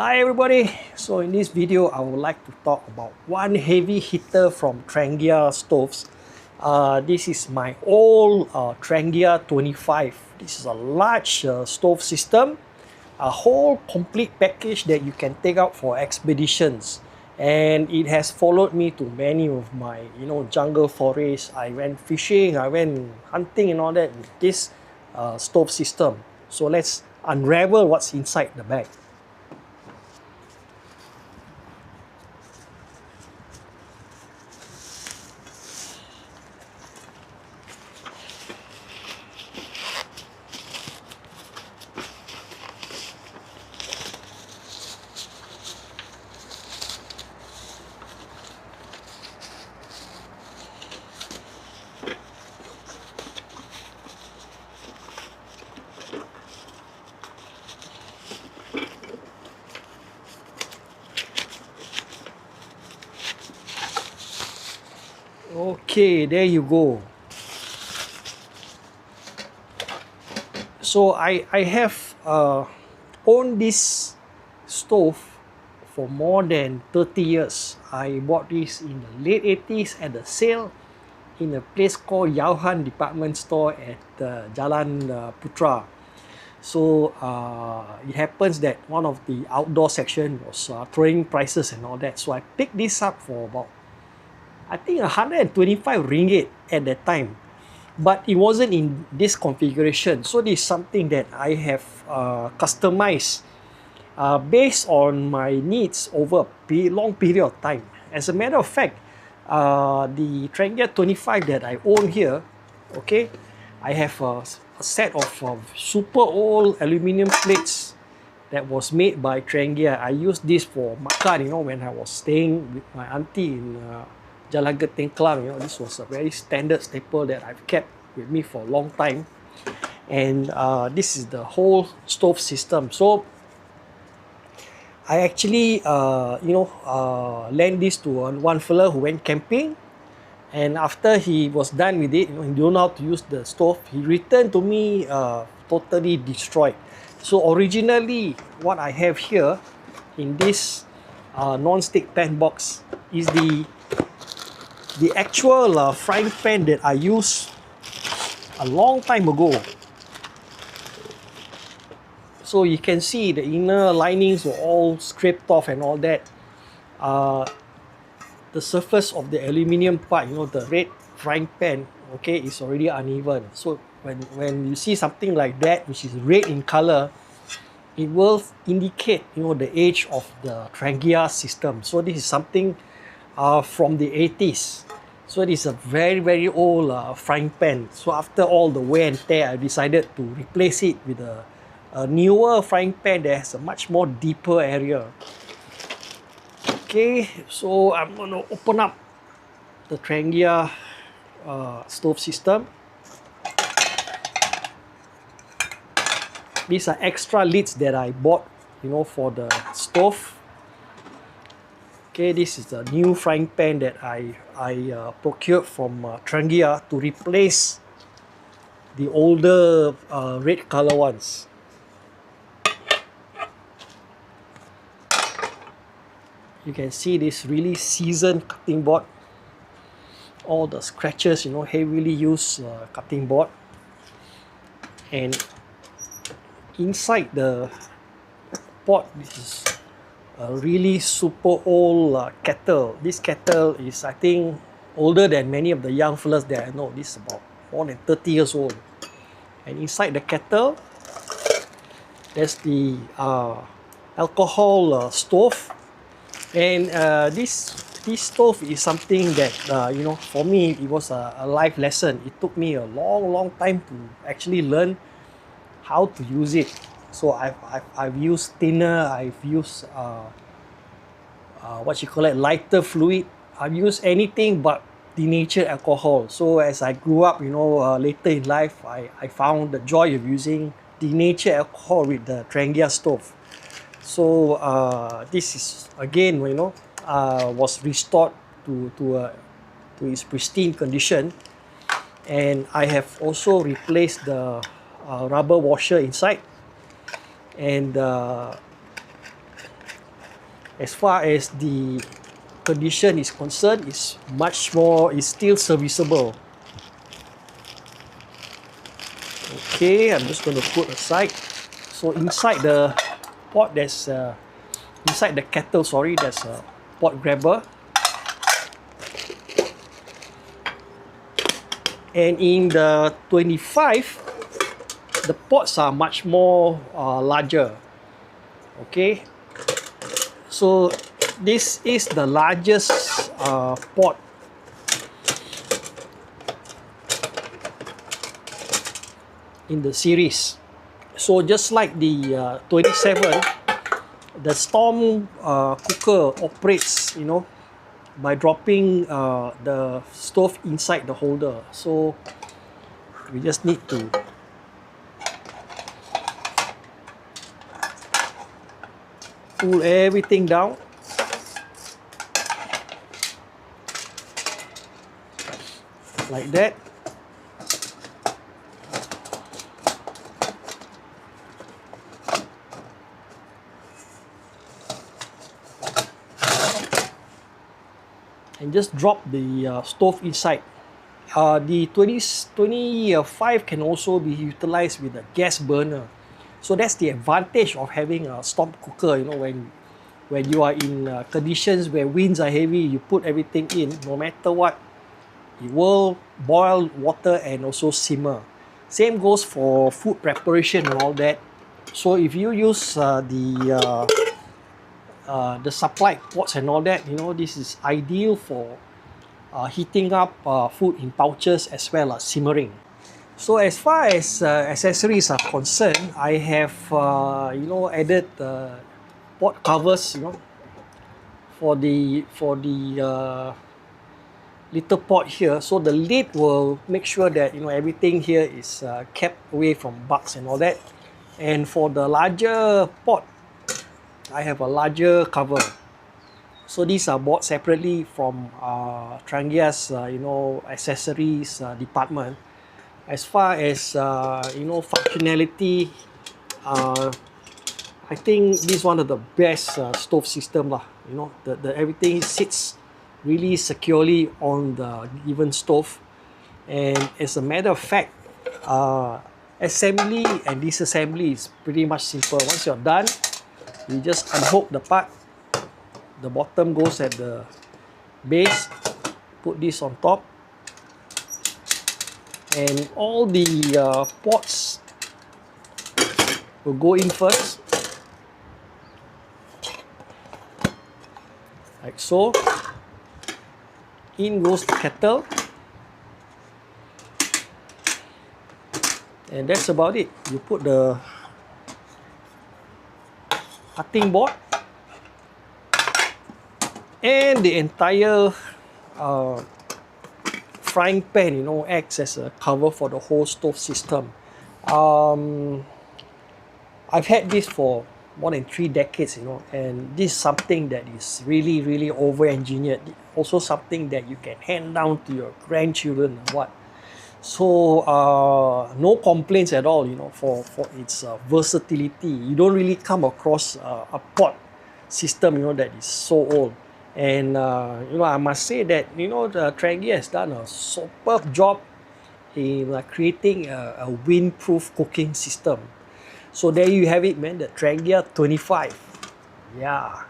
Hi everybody, so in this video I would like to talk about one heavy hitter from Trangia stoves. This is my old Trangia 25. This is a large stove system, a whole complete package that you can take out for expeditions, and it has followed me to many of my jungle forays. I went fishing, I went hunting and all that with this stove system. So let's unravel what's inside the bag. Okay, there you go. So I have owned this stove for more than 30 years. I bought this in the late 80s at a sale in a place called Yauhan Department Store at Jalan Putra. So it happens that one of the outdoor section was throwing prices and all that. So I picked this up for about, I think, 125 ringgit at that time. But it wasn't in this configuration. So this is something that I have customized based on my needs over a long period of time. As a matter of fact, the Trangia 25 that I own here, okay, I have a set of super old aluminium plates that was made by Trangia. I used this for makan, when I was staying with my auntie in Jalan Geteng Klang. This was a very standard staple that I've kept with me for a long time. And this is the whole stove system. So I actually, lent this to one fella who went camping. And after he was done with it, he didn't know how to use the stove. He returned to me totally destroyed. So originally, what I have here in this non-stick pan box is the actual frying pan that I used a long time ago. So you can see the inner linings were all scraped off and all that. The surface of the aluminium part, the red frying pan, okay, is already uneven. So when you see something like that, which is red in color, it will indicate, the age of the Trangia system. So this is something from the 80s. So it is a very, very old frying pan. So after all the wear and tear, I decided to replace it with a newer frying pan that has a much more deeper area. Okay, so I'm going to open up the Trangia stove system. These are extra lids that I bought, for the stove. Okay, this is the new frying pan that I procured from Trangia to replace the older red color ones. You can see this really seasoned cutting board. All the scratches, heavily used cutting board. And inside the pot, this is a really super old kettle. This kettle is, I think, older than many of the young fellas that I know. This is about more than 30 years old. And inside the kettle, there's the alcohol stove. And this stove is something that, for me, it was a life lesson. It took me a long time to actually learn how to use it. So I've used thinner, I've used lighter fluid. I've used anything but denatured alcohol. So as I grew up, later in life, I found the joy of using denatured alcohol with the Trangia stove. So this is again, was restored to its pristine condition, and I have also replaced the rubber washer inside. And as far as the condition is concerned, is still serviceable. Okay, I'm just going to put aside. So inside the pot, inside the kettle, there's a pot grabber. And in the 25, the pots are much more larger. Okay, so this is the largest pot. In the series. So just like the 27, the storm cooker operates, by dropping the stove inside the holder. So we just need to pull everything down. Like that. And just drop the stove inside. The 25 can also be utilized with a gas burner. So that's the advantage of having a storm cooker. When you are in conditions where winds are heavy, you put everything in, no matter what, it will boil water and also simmer. Same goes for food preparation and all that. So if you use the supplied pots and all that, this is ideal for heating up food in pouches as well as simmering. So as far as accessories are concerned, I have added pot covers, for the little pot here. So the lid will make sure that everything here is kept away from bugs and all that. And for the larger pot, I have a larger cover. So these are bought separately from Trangia's accessories department. As far as functionality, I think this is one of the best stove system lah. The everything sits really securely on the given stove, and as a matter of fact, assembly and disassembly is pretty much simple. Once you're done, you just unhook the part. The bottom goes at the base. Put this on top, and all the pots will go in first, like so. In goes the kettle, and that's about it. You put the cutting board, and the entire frying pan acts as a cover for the whole stove system. I've had this for more than 3 decades, and this is something that is really, really over-engineered. Also something that you can hand down to your grandchildren and what. So no complaints at all, for its versatility. You don't really come across a pot system, that is so old. And I must say that the Trangia has done a superb job in creating a windproof cooking system. So there you have it, man, the Trangia 25. Yeah.